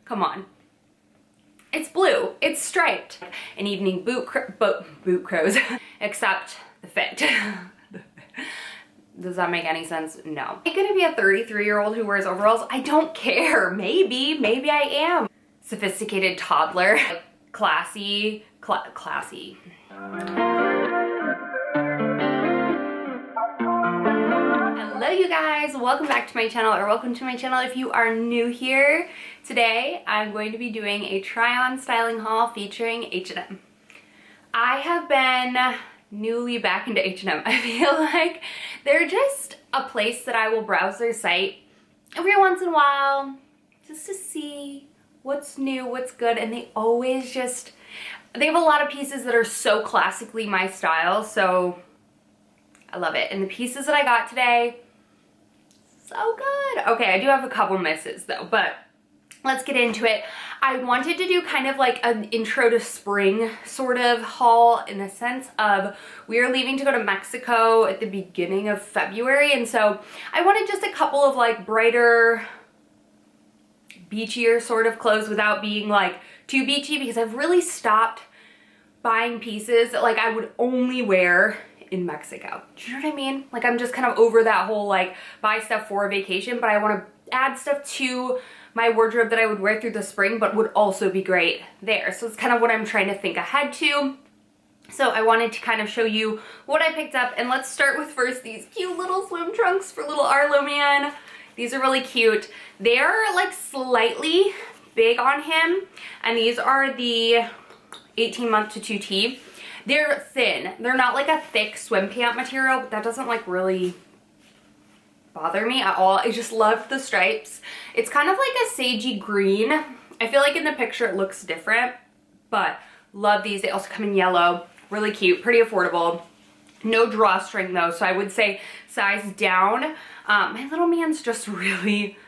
Come on. It's blue, it's striped. An evening boot crows, except the fit. Does that make any sense? No. Am I gonna be a 33-year-old who wears overalls? I don't care. Maybe I am. Sophisticated toddler, classy. Hello you guys, welcome back to my channel, or welcome to my channel if you are new here. Today I'm going to be doing a try-on styling haul featuring H&M. I have been newly back into H&M. I feel like they're just a place that I will browse their site every once in a while just to see what's new, what's good, and they always just, they have a lot of pieces that are so classically my style, so I love it. And the pieces that I got today, so good. Okay, I do have a couple misses though, but let's get into it. I wanted to do kind of like an intro to spring sort of haul, in the sense of we are leaving to go to Mexico at the beginning of February, and so I wanted just a couple of like brighter, beachier sort of clothes without being like too beachy, because I've really stopped buying pieces that like I would only wear in Mexico. Do you know what I mean? Like I'm just kind of over that whole like buy stuff for a vacation, but I want to add stuff to my wardrobe that I would wear through the spring but would also be great there. So it's kind of what I'm trying to think ahead to. So I wanted to kind of show you what I picked up, and let's start with first these cute little swim trunks for little Arlo man. These are really cute. They're like slightly big on him, and these are the 18-month to 2T. They're thin. They're not like a thick swim pant material, but that doesn't like really bother me at all. I just love the stripes. It's kind of like a sagey green. I feel like in the picture it looks different, but love these. They also come in yellow. Really cute, pretty affordable. No drawstring though, so I would say size down. My little man's just really,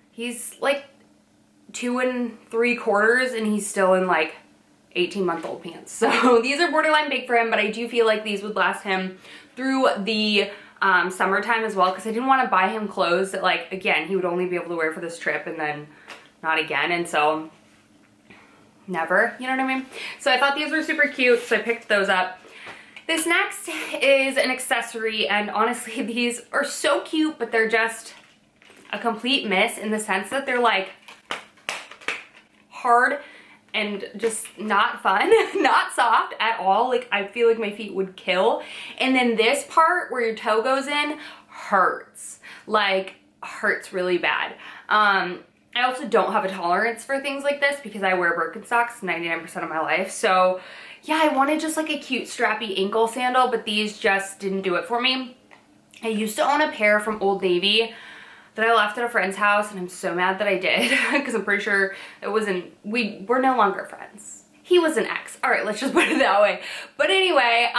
he's like 2 3/4 and he's still in like 18-month-old pants. So these are borderline big for him, but I do feel like these would last him through the summertime as well, because I didn't want to buy him clothes that like, again, he would only be able to wear for this trip and then not again, and so never, you know what I mean? So I thought these were super cute, so I picked those up. This next is an accessory, and honestly these are so cute, but they're just a complete miss in the sense that they're like hard and just not fun, not soft at all. Like I feel like my feet would kill. And then this part where your toe goes in hurts, like hurts really bad. I also don't have a tolerance for things like this because I wear Birkenstocks 99% of my life. So yeah, I wanted just like a cute strappy ankle sandal, but these just didn't do it for me. I used to own a pair from Old Navy that I left at a friend's house, and I'm so mad that I did because I'm pretty sure it wasn't, we're no longer friends. He was an ex. All right, let's just put it that way. But anyway,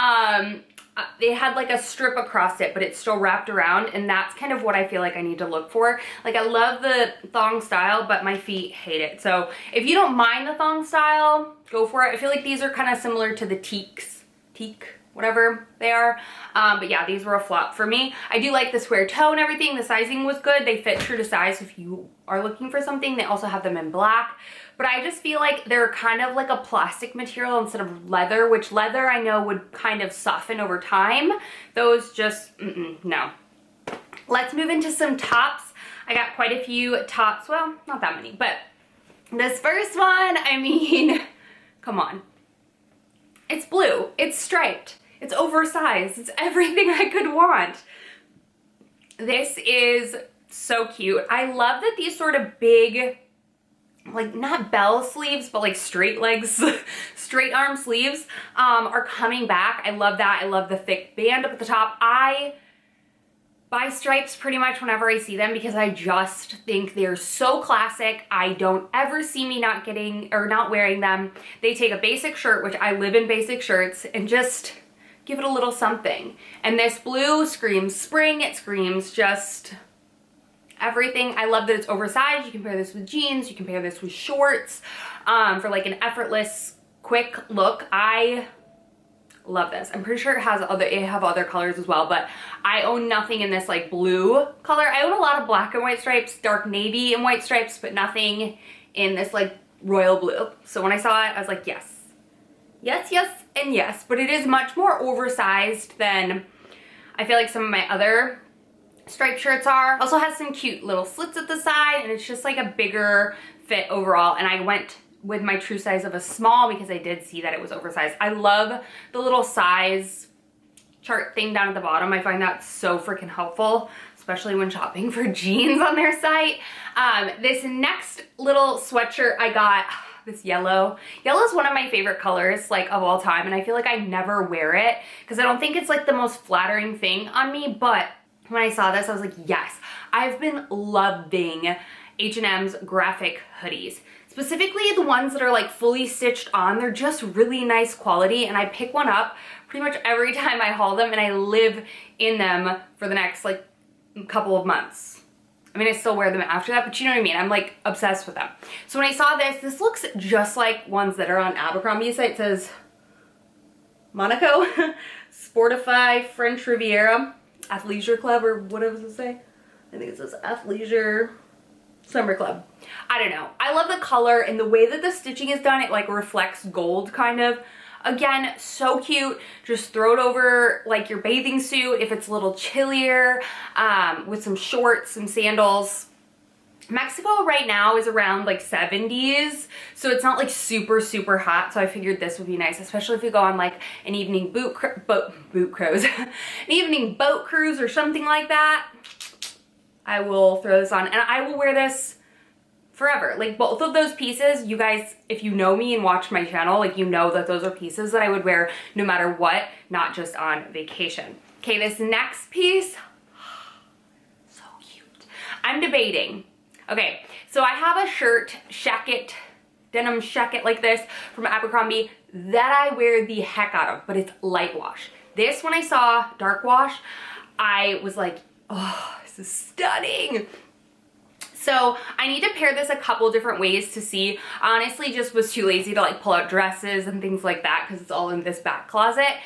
they had like a strip across it, but it's still wrapped around, and that's kind of what I feel like I need to look for. Like I love the thong style, but my feet hate it. So if you don't mind the thong style, go for it. I feel like these are kind of similar to the teak, whatever they are. But yeah, these were a flop for me. I do like the square toe and everything. The sizing was good. They fit true to size if you are looking for something. They also have them in black. But I just feel like they're kind of like a plastic material instead of leather, which leather I know would kind of soften over time. Those just, no. Let's move into some tops. I got quite a few tops. Well, not that many, but this first one, I mean, come on. It's blue. It's striped. It's oversized. It's everything I could want. This is so cute. I love that these sort of big, like not bell sleeves, but like straight legs, straight arm sleeves are coming back. I love that. I love the thick band up at the top. I buy stripes pretty much whenever I see them because I just think they're so classic. I don't ever see me not getting or not wearing them. They take a basic shirt, which I live in basic shirts, and just give it a little something. And this blue screams spring. It screams just everything. I love that it's oversized. You can pair this with jeans. You can pair this with shorts for like an effortless, quick look. I love this. I'm pretty sure it have other colors as well, but I own nothing in this like blue color. I own a lot of black and white stripes, dark navy and white stripes, but nothing in this like royal blue. So when I saw it, I was like, yes, yes, yes, and yes. But it is much more oversized than I feel like some of my other striped shirts are. Also has some cute little slits at the side, and it's just like a bigger fit overall. And I went with my true size of a small because I did see that it was oversized. I love the little size chart thing down at the bottom. I find that so freaking helpful, especially when shopping for jeans on their site. This next little sweatshirt I got, this yellow. Yellow is one of my favorite colors like of all time, and I feel like I never wear it because I don't think it's like the most flattering thing on me, but when I saw this, I was like, yes. I've been loving H&M's graphic hoodies. Specifically the ones that are like fully stitched on. They're just really nice quality, and I pick one up pretty much every time I haul them, and I live in them for the next like couple of months. I mean, I still wear them after that, but you know what I mean? I'm like obsessed with them. So when I saw this looks just like ones that are on Abercrombie's site. It says Monaco, Sportify, French Riviera, Athleisure Club, or whatever does it say? I think it says Athleisure Summer Club. I don't know. I love the color and the way that the stitching is done. It like reflects gold kind of. Again, so cute. Just throw it over like your bathing suit if it's a little chillier, with some shorts, some sandals. Mexico right now is around like 70s, so it's not like super, super hot. So I figured this would be nice, especially if you go on like an evening boat cruise, an evening boat cruise or something like that. I will throw this on, and I will wear this forever. Like both of those pieces, you guys, if you know me and watch my channel, like you know that those are pieces that I would wear no matter what, not just on vacation. Okay, this next piece, so cute. I'm debating. Okay, so I have a shirt, shacket, denim shacket like this from Abercrombie that I wear the heck out of, but it's light wash. This, when I saw dark wash, I was like, oh, this is stunning. So I need to pair this a couple different ways to see. I honestly just was too lazy to like pull out dresses and things like that because it's all in this back closet.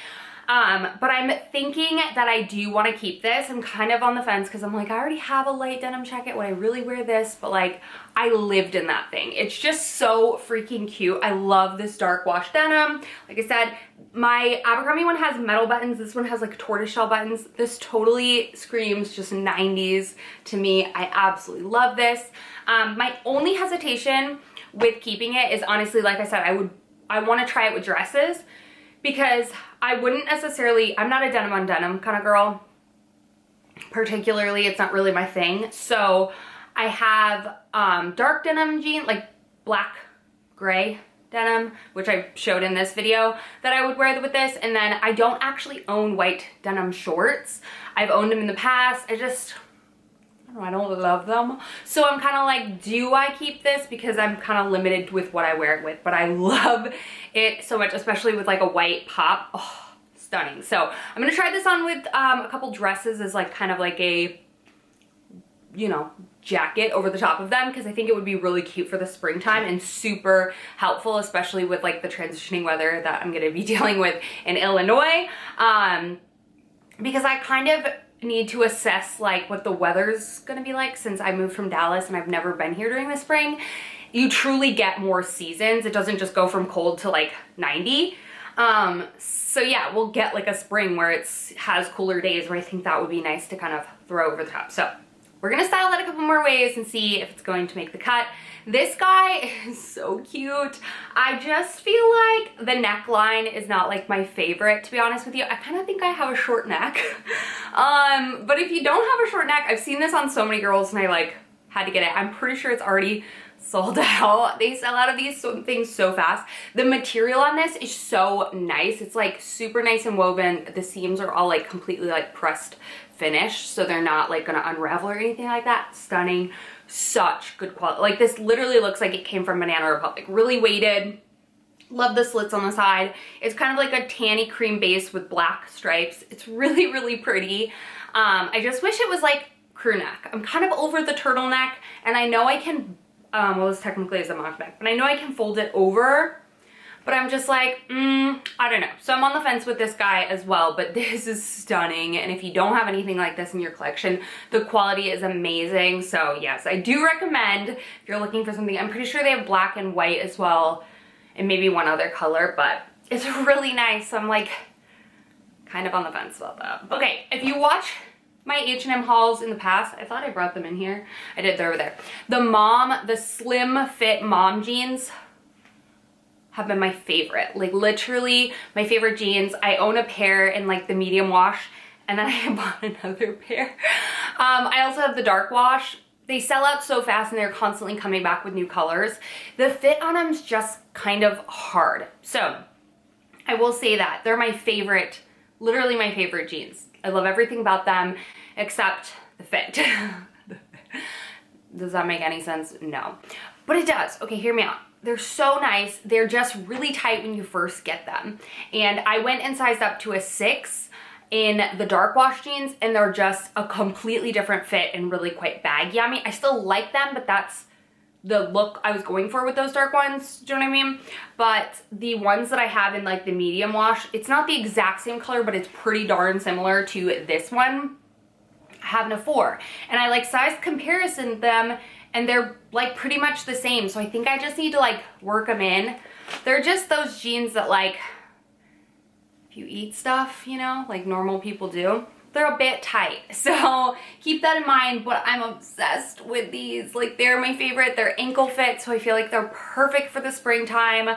But I'm thinking that I do want to keep this. I'm kind of on the fence because I'm like, I already have a light denim jacket. Would I really wear this? But like, I lived in that thing. It's just so freaking cute. I love this dark wash denim. Like I said, my Abercrombie one has metal buttons. This one has like tortoiseshell buttons. This totally screams just 90s to me. I absolutely love this. My only hesitation with keeping it is honestly, like I said, I want to try it with dresses, because I wouldn't necessarily, I'm not a denim on denim kind of girl. Particularly, it's not really my thing. So I have dark denim jeans, like black, gray denim, which I showed in this video, that I would wear with this. And then I don't actually own white denim shorts. I've owned them in the past. I don't love them. So I'm kind of like, do I keep this? Because I'm kind of limited with what I wear it with, but I love it so much, especially with like a white pop. Oh, stunning. So I'm going to try this on with a couple dresses as like kind of like a, you know, jacket over the top of them, because I think it would be really cute for the springtime and super helpful, especially with like the transitioning weather that I'm going to be dealing with in Illinois. Because I kind of need to assess like what the weather's gonna be like, since I moved from Dallas and I've never been here during the spring. You truly get more seasons. It doesn't just go from cold to like 90. So yeah, we'll get like a spring where it has cooler days, where I think that would be nice to kind of throw over the top. So we're gonna style that a couple more ways and see if it's going to make the cut. This guy is so cute. I just feel like the neckline is not like my favorite, to be honest with you. I kind of think I have a short neck. But if you don't have a short neck, I've seen this on so many girls and I like had to get it. I'm pretty sure it's already sold out. They sell out of these things so fast. The material on this is so nice. It's like super nice and woven. The seams are all like completely like pressed finish, so they're not like gonna unravel or anything like that. Stunning. Such good quality. Like this literally looks like it came from Banana Republic. Really weighted. Love the slits on the side. It's kind of like a tanny cream base with black stripes. It's really, really pretty. I just wish it was like crew neck. I'm kind of over the turtleneck, and I know I can, well, this technically is a mock neck, but I know I can fold it over. but I'm just like, I don't know. So I'm on the fence with this guy as well, but this is stunning. And if you don't have anything like this in your collection, the quality is amazing. So yes, I do recommend if you're looking for something. I'm pretty sure they have black and white as well, and maybe one other color, but it's really nice. So I'm like kind of on the fence about that. Okay, if you watch my H&M hauls in the past, I thought I brought them in here. I did, they're over there. The slim fit mom jeans have been my favorite. Like literally my favorite jeans. I own a pair in like the medium wash, and then I bought another pair. I also have the dark wash. They sell out so fast and they're constantly coming back with new colors. The fit on them is just kind of hard. So I will say that they're my favorite, literally my favorite jeans. I love everything about them except the fit. Does that make any sense? No. But it does. Okay, hear me out. They're so nice. They're just really tight when you first get them. And I went and sized up to a 6 in the dark wash jeans, and they're just a completely different fit and really quite baggy on me. I still like them, but that's the look I was going for with those dark ones. Do you know what I mean? But the ones that I have in like the medium wash, it's not the exact same color, but it's pretty darn similar to this one. I have in a 4, and I like size comparison them, and they're like pretty much the same. So I think I just need to like work them in. They're just those jeans that like, if you eat stuff, you know, like normal people do, they're a bit tight. So keep that in mind, but I'm obsessed with these. Like they're my favorite. They're ankle fit, so I feel like they're perfect for the springtime.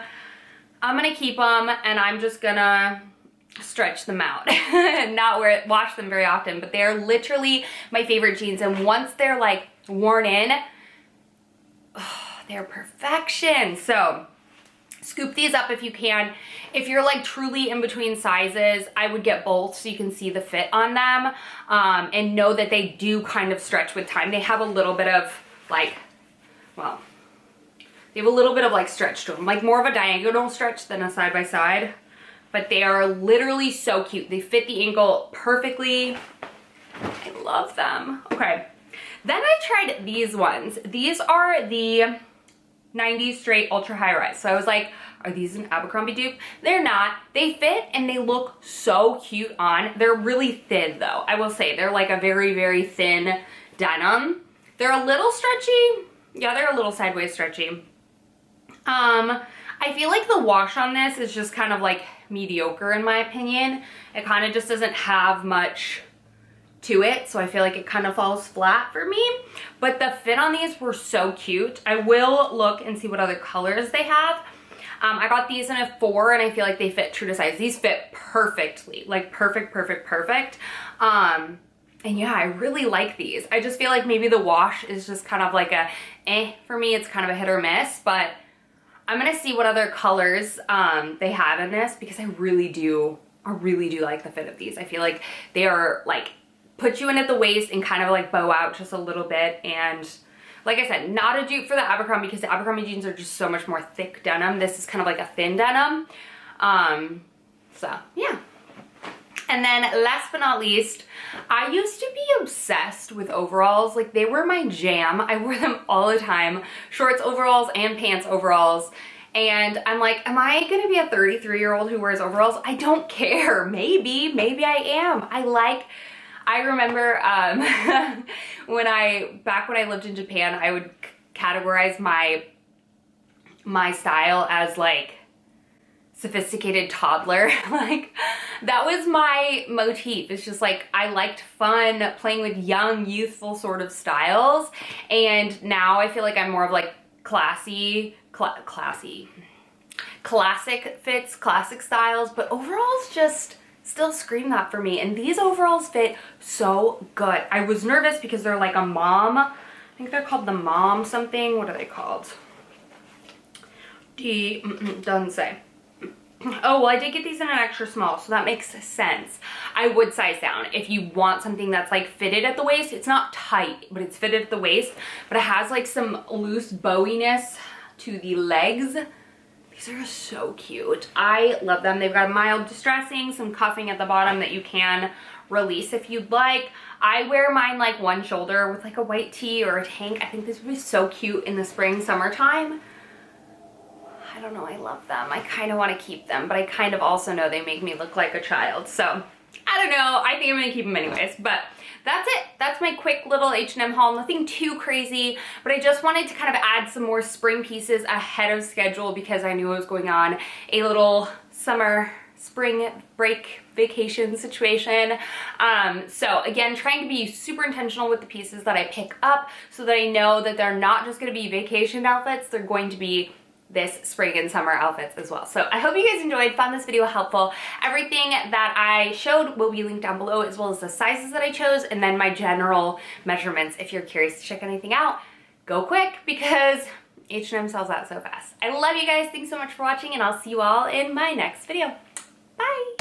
I'm gonna keep them, and I'm just gonna stretch them out and not wash them very often, but they're literally my favorite jeans. And once they're like worn in, oh, they're perfection. So scoop these up if you can. If you're like truly in between sizes, I would get both so you can see the fit on them, and know that they do kind of stretch with time. They have a little bit of like, well, they have a little bit of like stretch to them, like more of a diagonal stretch than a side by side, but they are literally so cute. They fit the ankle perfectly. I love them. Okay, then I tried these ones. These are the 90s straight ultra high rise. So I was like, are these an Abercrombie dupe? They're not. They fit and they look so cute on. They're really thin though. I will say they're like a very, very thin denim. They're a little stretchy. Yeah, they're a little sideways stretchy. I feel like the wash on this is just kind of like mediocre in my opinion. It kind of just doesn't have much to it, so I feel like it kind of falls flat for me. But the fit on these were so cute. I will look and see what other colors they have. I got these in a 4, and I feel like they fit true to size. These fit perfectly, like perfect. And yeah, I really like these. I just feel like maybe the wash is just kind of like a for me. It's kind of a hit or miss, but I'm gonna see what other colors they have in this, because I really do like the fit of these. I feel like they are like put you in at the waist and kind of like bow out just a little bit. And like I said, not a dupe for the Abercrombie, because the Abercrombie jeans are just so much more thick denim. This is kind of like a thin denim. So yeah. And then last but not least, I used to be obsessed with overalls. Like they were my jam. I wore them all the time. Shorts overalls and pants overalls. And I'm like, am I gonna be a 33-year-old who wears overalls? I don't care. Maybe I am. I remember back when I lived in Japan, I would categorize my style as like sophisticated toddler. Like that was my motif. It's just like I liked fun playing with young, youthful sort of styles, and now I feel like I'm more of like classic fits, classic styles, but overalls just still scream that for me. And these overalls fit so good. I was nervous because they're like a mom. I think they're called the mom something. What are they called? Doesn't say. Oh, well, I did get these in an extra small, so that makes sense. I would size down if you want something that's like fitted at the waist. It's not tight, but it's fitted at the waist, but it has like some loose bowiness to the legs. These are so cute. I love them. They've got a mild distressing, some cuffing at the bottom that you can release if you'd like. I wear mine like one shoulder with like a white tee or a tank. I think this would be so cute in the spring, summertime. I don't know, I love them. I kind of want to keep them, but I kind of also know they make me look like a child. So I don't know, I think I'm gonna keep them anyways, but that's it. That's my quick little H&M haul. Nothing too crazy, but I just wanted to kind of add some more spring pieces ahead of schedule because I knew I was going on a little spring break vacation situation. So again, trying to be super intentional with the pieces that I pick up so that I know that they're not just gonna be vacation outfits, they're going to be this spring and summer outfits as well. So I hope you guys enjoyed, found this video helpful. Everything that I showed will be linked down below, as well as the sizes that I chose and then my general measurements. If you're curious to check anything out, go quick because H&M sells out so fast. I love you guys. Thanks so much for watching, and I'll see you all in my next video. Bye.